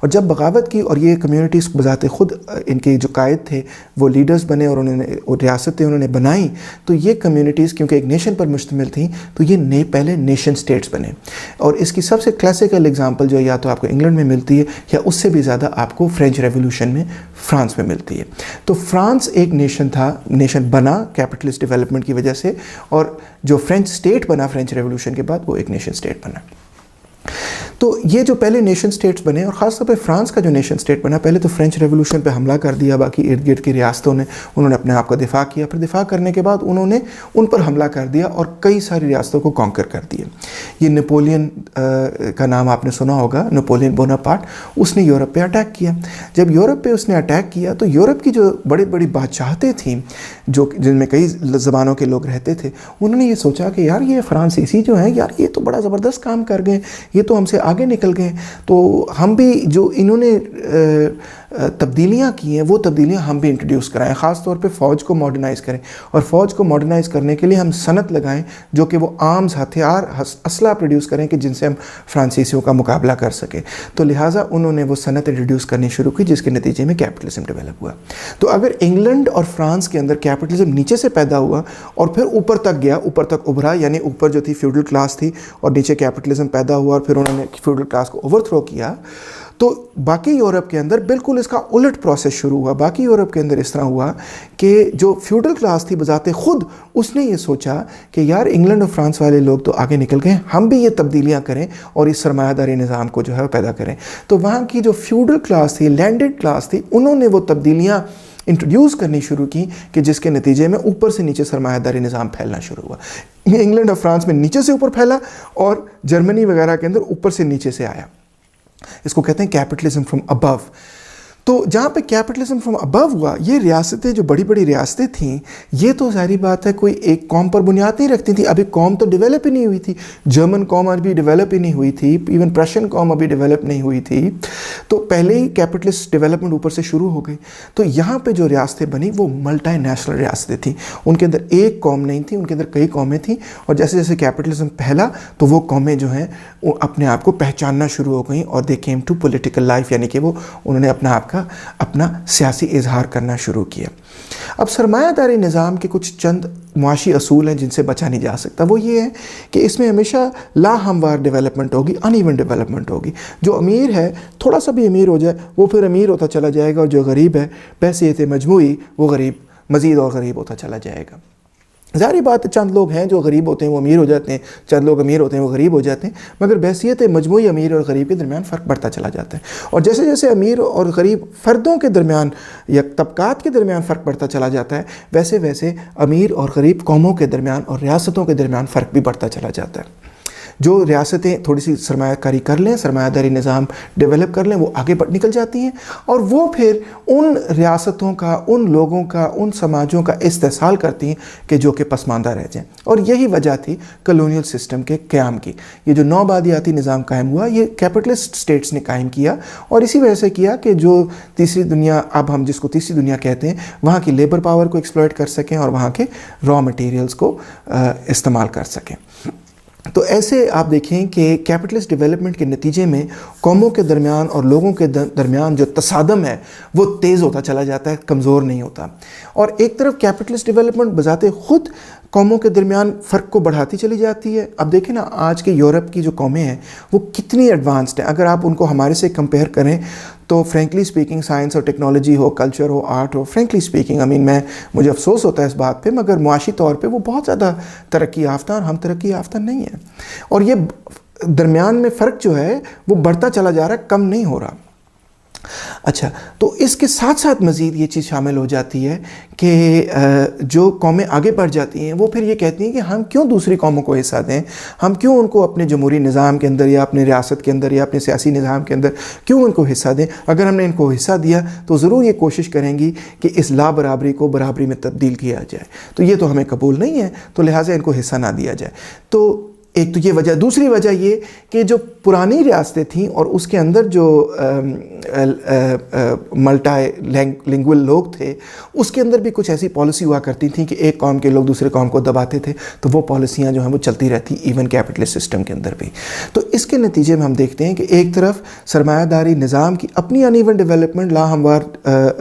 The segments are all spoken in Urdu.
اور جب بغاوت کی اور یہ کمیونٹیز بذات خود ان کے جو قائد تھے وہ لیڈرز بنے اور انہوں نے ریاستیں انہوں نے بنائیں، تو یہ کمیونٹیز کیونکہ ایک نیشن پر مشتمل تھیں تو یہ پہلے نیشن سٹیٹس بنے. اور اس کی سب سے کلاسیکل اگزامپل جو یا تو آپ کو انگلینڈ میں ملتی ہے یا اس سے بھی زیادہ آپ کو فرینچ ریولوشن میں فرانس میں ملتی ہے. تو فرانس ایک نیشن تھا، نیشن بنا کیپٹلسٹ ڈیولپمنٹ کی وجہ سے، اور جو فرینچ اسٹیٹ بنا فرینچ ریولوشن کے بعد وہ ایک نیشن اسٹیٹ بنا. تو یہ جو پہلے نیشن سٹیٹس بنے، اور خاص طور پہ فرانس کا جو نیشن سٹیٹ بنا، پہلے تو فرینچ ریولوشن پہ حملہ کر دیا باقی ارد گرد کی ریاستوں نے، انہوں نے اپنے آپ کا دفاع کیا، پھر دفاع کرنے کے بعد انہوں نے ان پر حملہ کر دیا اور کئی ساری ریاستوں کو کانکر کر دیا. یہ نپولین کا نام آپ نے سنا ہوگا، نپولین بوناپارٹ، اس نے یورپ پہ اٹیک کیا. جب یورپ پہ اس نے اٹیک کیا تو یورپ کی جو بڑی بڑی بادشاہتیں تھیں جن میں کئی زبانوں کے لوگ رہتے تھے، انہوں نے یہ سوچا کہ یار یہ فرانسیسی جو ہیں یار یہ تو بڑا زبردست کام کر گئے، یہ تو ہم سے آگے نکل گئے، تو ہم بھی جو انہوں نے تبدیلیاں کی ہیں وہ تبدیلیاں ہم بھی انٹروڈیوس کرائیں، خاص طور پہ فوج کو ماڈرنائز کریں، اور فوج کو ماڈرنائز کرنے کے لیے ہم صنعت لگائیں جو کہ وہ آرمز، ہتھیار، اسلحہ پروڈیوس کریں کہ جن سے ہم فرانسیسیوں کا مقابلہ کر سکیں. تو لہٰذا انہوں نے وہ صنعت انٹروڈیوس کرنی شروع کی جس کے نتیجے میں کیپٹلزم ڈیولپ ہوا. تو اگر انگلینڈ اور فرانس کے اندر کیپٹلزم نیچے سے پیدا ہوا اور پھر اوپر تک گیا، اوپر تک ابھرا، یعنی اوپر جو تھی فیوڈل کلاس تھی اور نیچے کیپٹلزم پیدا ہوا اور پھر انہوں نے فیوڈل کلاس کو اوور تھرو کیا، تو باقی یورپ کے اندر بالکل اس کا الٹ پروسیس شروع ہوا. باقی یورپ کے اندر اس طرح ہوا کہ جو فیوڈل کلاس تھی بذات خود اس نے یہ سوچا کہ یار انگلینڈ اور فرانس والے لوگ تو آگے نکل گئے، ہم بھی یہ تبدیلیاں کریں اور اس سرمایہ داری نظام کو جو ہے پیدا کریں. تو وہاں کی جو فیوڈل کلاس تھی، لینڈڈ کلاس تھی، انہوں نے وہ تبدیلیاں انٹروڈیوس کرنی شروع کی کہ جس کے نتیجے میں اوپر سے نیچے سرمایہ داری نظام پھیلنا شروع ہوا. انگلینڈ اور فرانس میں نیچے سے اوپر پھیلا اور جرمنی وغیرہ کے اندر اوپر سے نیچے سے آیا. اس کو کہتے ہیں کیپٹلزم فرام ابو. تو جہاں پہ کیپٹلزم فرام ابو ہوا، یہ ریاستیں جو بڑی بڑی ریاستیں تھیں یہ تو ظاہری بات ہے کوئی ایک قوم پر بنیاد نہیں رکھتی تھیں، ابھی قوم تو ڈیولپ ہی نہیں ہوئی تھی، جرمن قوم ابھی ڈیولپ ہی نہیں ہوئی تھی، ایون پرشین قوم ابھی ڈیولپ نہیں ہوئی تھی، تو پہلے ہی کیپٹلسٹ ڈیولپمنٹ اوپر سے شروع ہو گئی. تو یہاں پہ جو ریاستیں بنی وہ ملٹی نیشنل ریاستیں تھیں، ان کے اندر ایک قوم نہیں تھی، ان کے اندر کئی قومیں تھیں، اور جیسے جیسے کیپٹلزم پھیلا تو وہ قومیں جو ہیں وہ اپنے آپ کو پہچاننا شروع ہو گئیں اور they came to political life, یعنی کہ وہ انہوں نے اپنا سیاسی اظہار کرنا شروع کیا. اب سرمایہ داری نظام کے کچھ چند معاشی اصول ہیں جن سے بچا نہیں جا سکتا. وہ یہ ہے کہ اس میں ہمیشہ لا ہموار ڈیولپمنٹ ہوگی، ان ایون ڈیولپمنٹ ہوگی. جو امیر ہے تھوڑا سا بھی امیر ہو جائے وہ پھر امیر ہوتا چلا جائے گا، اور جو غریب ہے بحیثیت مجموعی وہ غریب مزید اور غریب ہوتا چلا جائے گا. ظاہری بات ہے چند لوگ ہیں جو غریب ہوتے ہیں وہ امیر ہو جاتے ہیں، چند لوگ امیر ہوتے ہیں وہ غریب ہو جاتے ہیں، مگر بحیثیت مجموعی امیر اور غریب کے درمیان فرق بڑھتا چلا جاتا ہے. اور جیسے جیسے امیر اور غریب فردوں کے درمیان یا طبقات کے درمیان فرق بڑھتا چلا جاتا ہے، ویسے ویسے امیر اور غریب قوموں کے درمیان اور ریاستوں کے درمیان فرق بھی بڑھتا چلا جاتا ہے. جو ریاستیں تھوڑی سی سرمایہ کاری کر لیں، سرمایہ داری نظام ڈیولپ کر لیں، وہ آگے نکل جاتی ہیں، اور وہ پھر ان ریاستوں کا، ان لوگوں کا، ان سماجوں کا استحصال کرتی ہیں کہ جو کہ پسماندہ رہ جائیں. اور یہی وجہ تھی کلونیل سسٹم کے قیام کی. یہ جو نو بادیاتی نظام قائم ہوا یہ کیپٹلسٹ سٹیٹس نے قائم کیا، اور اسی وجہ سے کیا کہ جو تیسری دنیا، اب ہم جس کو تیسری دنیا کہتے ہیں، وہاں کی لیبر پاور کو ایکسپلائٹ کر سکیں اور وہاں کے را مٹیریلز کو استعمال کر سکیں. تو ایسے آپ دیکھیں کہ کیپٹلسٹ ڈیولپمنٹ کے نتیجے میں قوموں کے درمیان اور لوگوں کے درمیان جو تصادم ہے وہ تیز ہوتا چلا جاتا ہے، کمزور نہیں ہوتا. اور ایک طرف کیپٹلسٹ ڈیولپمنٹ بذات خود قوموں کے درمیان فرق کو بڑھاتی چلی جاتی ہے. اب دیکھیں نا آج کے یورپ کی جو قومیں ہیں وہ کتنی ایڈوانسڈ ہیں. اگر آپ ان کو ہمارے سے کمپیئر کریں تو فرینکلی سپیکنگ سائنس اور ٹیکنالوجی ہو، کلچر ہو، آرٹ ہو، فرینکلی سپیکنگ مجھے افسوس ہوتا ہے اس بات پہ، مگر معاشی طور پہ وہ بہت زیادہ ترقی یافتہ اور ہم ترقی یافتہ نہیں ہیں. اور یہ درمیان میں فرق جو ہے وہ بڑھتا چلا جا رہا ہے، کم نہیں ہو رہا. اچھا، تو اس کے ساتھ ساتھ مزید یہ چیز شامل ہو جاتی ہے کہ جو قومیں آگے بڑھ جاتی ہیں وہ پھر یہ کہتی ہیں کہ ہم کیوں دوسری قوموں کو حصہ دیں، ہم کیوں ان کو اپنے جمہوری نظام کے اندر یا اپنے ریاست کے اندر یا اپنے سیاسی نظام کے اندر کیوں ان کو حصہ دیں. اگر ہم نے ان کو حصہ دیا تو ضرور یہ کوشش کریں گی کہ اس لا برابری کو برابری میں تبدیل کیا جائے. تو یہ تو ہمیں قبول نہیں ہے، تو لہٰذا ان کو حصہ نہ دیا جائے. تو ایک تو یہ وجہ. دوسری وجہ یہ کہ جو پرانی ریاستیں تھیں اور اس کے اندر جو ملٹی لنگول لوگ تھے, اس کے اندر بھی کچھ ایسی پالیسی ہوا کرتی تھیں کہ ایک قوم کے لوگ دوسرے قوم کو دباتے تھے, تو وہ پالیسیاں جو ہیں وہ چلتی رہتی ایون کیپٹلسٹ سسٹم کے اندر بھی. تو اس کے نتیجے میں ہم دیکھتے ہیں کہ ایک طرف سرمایہ داری نظام کی اپنی ان ایون ڈیولپمنٹ لاہموار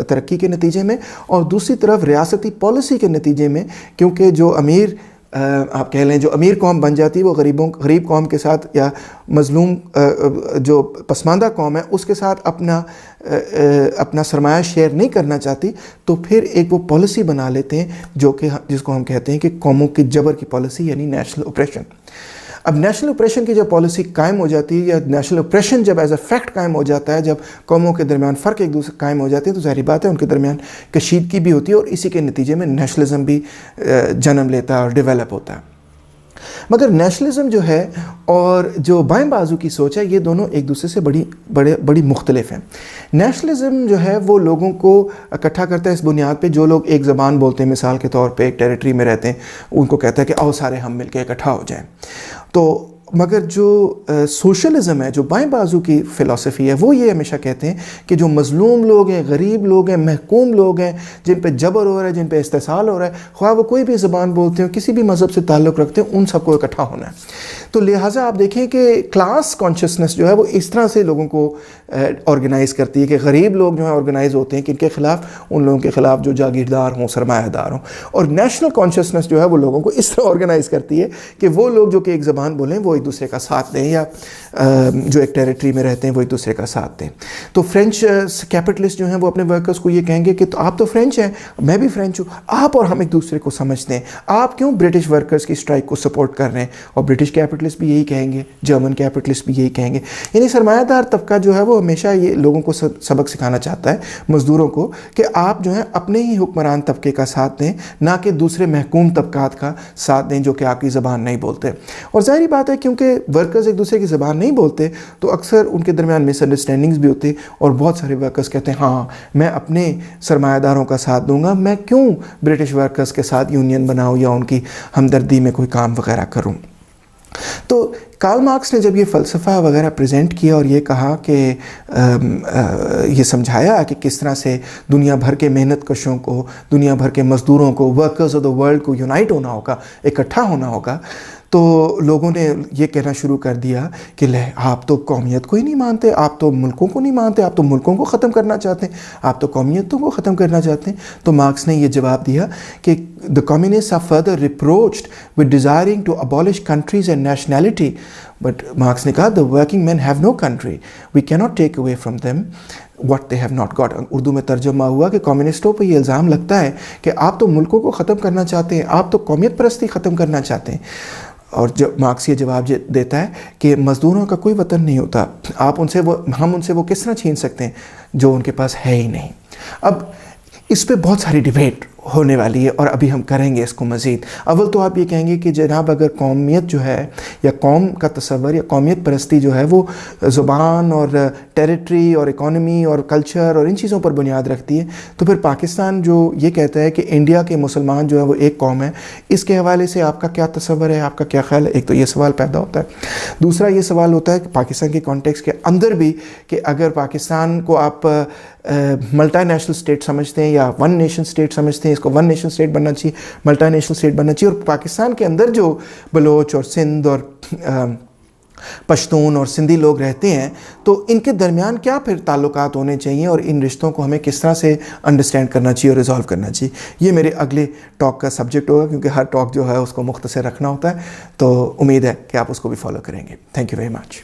ترقی کے نتیجے میں, اور دوسری طرف ریاستی پالیسی کے نتیجے میں, کیونکہ جو امیر آپ کہہ لیں جو امیر قوم بن جاتی ہے وہ غریب قوم کے ساتھ یا مظلوم جو پسماندہ قوم ہے اس کے ساتھ اپنا سرمایہ شیئر نہیں کرنا چاہتی, تو پھر ایک وہ پالیسی بنا لیتے ہیں جو کہ جس کو ہم کہتے ہیں کہ قوموں کی جبر کی پالیسی, یعنی نیشنل اوپریشن. اب نیشنل اوپریشن کی جب پالیسی قائم ہو جاتی ہے, یا نیشنل اوپریشن جب ایز اے فیکٹ قائم ہو جاتا ہے, جب قوموں کے درمیان فرق ایک دوسرے قائم ہو جاتے ہیں, تو ظاہری بات ہے ان کے درمیان کشیدگی بھی ہوتی ہے, اور اسی کے نتیجے میں نیشنلزم بھی جنم لیتا ہے اور ڈیولپ ہوتا ہے. مگر نیشنلزم جو ہے اور جو بائیں بازو کی سوچ ہے, یہ دونوں ایک دوسرے سے بڑی مختلف ہیں. نیشنلزم جو ہے وہ لوگوں کو اکٹھا کرتا ہے اس بنیاد پہ, جو لوگ ایک زبان بولتے ہیں, مثال کے طور پہ ایک ٹیریٹری میں رہتے ہیں, ان کو کہتا ہے کہ آؤ سارے ہم مل کے اکٹھا ہو جائیں. تو مگر جو سوشلزم ہے, جو بائیں بازو کی فلسفی ہے, وہ یہ ہمیشہ کہتے ہیں کہ جو مظلوم لوگ ہیں, غریب لوگ ہیں, محکوم لوگ ہیں, جن پہ جبر ہو رہا ہے, جن پہ استحصال ہو رہا ہے, خواہ وہ کوئی بھی زبان بولتے ہیں, کسی بھی مذہب سے تعلق رکھتے ہیں, ان سب کو اکٹھا ہونا ہے. تو لہٰذا آپ دیکھیں کہ کلاس کانشسنس جو ہے وہ اس طرح سے لوگوں کو آرگنائز کرتی ہے کہ غریب لوگ جو ہیں آرگنائز ہوتے ہیں کہ ان کے خلاف, ان لوگوں کے خلاف جو جاگیردار ہوں, سرمایہ دار ہوں. اور نیشنل کانشسنس جو ہے وہ لوگوں کو اس طرح آرگنائز کرتی ہے کہ وہ لوگ جو کہ ایک زبان بولیں وہ ایک دوسرے کا ساتھ دیں, یا جو ایک ٹیریٹری میں رہتے ہیں وہ ایک دوسرے کا ساتھ دیں. تو فرینچ کیپٹلسٹ جو ہیں وہ اپنے ورکرز کو یہ کہیں گے کہ تو آپ تو فرینچ ہیں, میں بھی فرینچ ہوں, آپ اور ہم ایک دوسرے کو سمجھتے ہیں, آپ کیوں برٹش ورکرز کی اسٹرائک کو سپورٹ کر رہے ہیں. اور برٹش کیپٹلسٹ بھی یہی کہیں گے, جرمن کیپٹلسٹ بھی یہی کہیں گے. یعنی سرمایہ دار طبقہ جو ہے وہ ہمیشہ یہ لوگوں کو سبق سکھانا چاہتا ہے, مزدوروں کو, کہ آپ جو ہیں اپنے ہی حکمران طبقے کا ساتھ دیں, نہ کہ دوسرے محکوم طبقات کا ساتھ دیں جو کہ آپ کی زبان نہیں بولتے. اور ظاہری بات ہے کیونکہ ورکرز ایک دوسرے کی زبان نہیں بولتے تو اکثر ان کے درمیان مس انڈرسٹینڈنگز بھی ہوتی, اور بہت سارے ورکرز کہتے ہیں ہاں میں اپنے سرمایہ داروں کا ساتھ دوں گا, میں کیوں برٹش ورکرز کے ساتھ یونین بناؤں یا ان کی ہمدردی میں کوئی کام وغیرہ کروں. تو کارل مارکس نے جب یہ فلسفہ وغیرہ پریزنٹ کیا اور یہ کہا کہ یہ سمجھایا کہ کس طرح سے دنیا بھر کے محنت کشوں کو, دنیا بھر کے مزدوروں کو, ورکرز آف دا ورلڈ کو یونائٹ ہونا ہوگا, اکٹھا ہونا ہوگا, تو لوگوں نے یہ کہنا شروع کر دیا کہ لے آپ تو قومیت کو ہی نہیں مانتے, آپ تو ملکوں کو نہیں مانتے, آپ تو ملکوں کو ختم کرنا چاہتے ہیں, آپ تو قومیتوں کو ختم کرنا چاہتے ہیں. تو مارکس نے یہ جواب دیا کہ the communists are further reproached with desiring to abolish countries and nationality. But marks نے کہا the working men have no country. We cannot take away from them what they have not got. Urdu میں ترجمہ ہوا کہ کمیونسٹوں پہ یہ الزام لگتا ہے کہ آپ تو ملکوں کو ختم کرنا چاہتے ہیں, آپ تو قومیت پرستی ختم کرنا چاہتے ہیں. اور جب مارکس یہ جواب دیتا ہے کہ مزدوروں کا کوئی وطن نہیں ہوتا, ہم ان سے وہ کس طرح چھین سکتے ہیں جو ان کے پاس ہے ہی نہیں. اب اس پہ بہت ساری ڈیبیٹ ہونے والی ہے اور ابھی ہم کریں گے اس کو مزید. اول تو آپ یہ کہیں گے کہ جناب اگر قومیت جو ہے یا قوم کا تصور یا قومیت پرستی جو ہے وہ زبان اور ٹیریٹری اور اکانومی اور کلچر اور ان چیزوں پر بنیاد رکھتی ہے, تو پھر پاکستان جو یہ کہتا ہے کہ انڈیا کے مسلمان جو ہے وہ ایک قوم ہے, اس کے حوالے سے آپ کا کیا تصور ہے, آپ کا کیا خیال ہے؟ ایک تو یہ سوال پیدا ہوتا ہے. دوسرا یہ سوال ہوتا ہے کہ پاکستان کے کانٹیکس کے اندر بھی کہ اگر پاکستان کو آپ ملٹی نیشنل اسٹیٹ سمجھتے ہیں یا ون نیشن اسٹیٹ سمجھتے ہیں, اس کو ون نیشن اسٹیٹ بننا چاہیے, ملٹی نیشنل اسٹیٹ بننا چاہیے, اور پاکستان کے اندر جو بلوچ اور سندھ اور پشتون اور سندھی لوگ رہتے ہیں تو ان کے درمیان کیا پھر تعلقات ہونے چاہیے اور ان رشتوں کو ہمیں کس طرح سے انڈرسٹینڈ کرنا چاہیے اور ریزالو کرنا چاہیے. یہ میرے اگلے ٹاک کا سبجیکٹ ہوگا کیونکہ ہر ٹاک جو ہے اس کو مختصر رکھنا ہوتا ہے, تو امید ہے کہ آپ اس کو بھی فالو کریں گے. Thank you very much.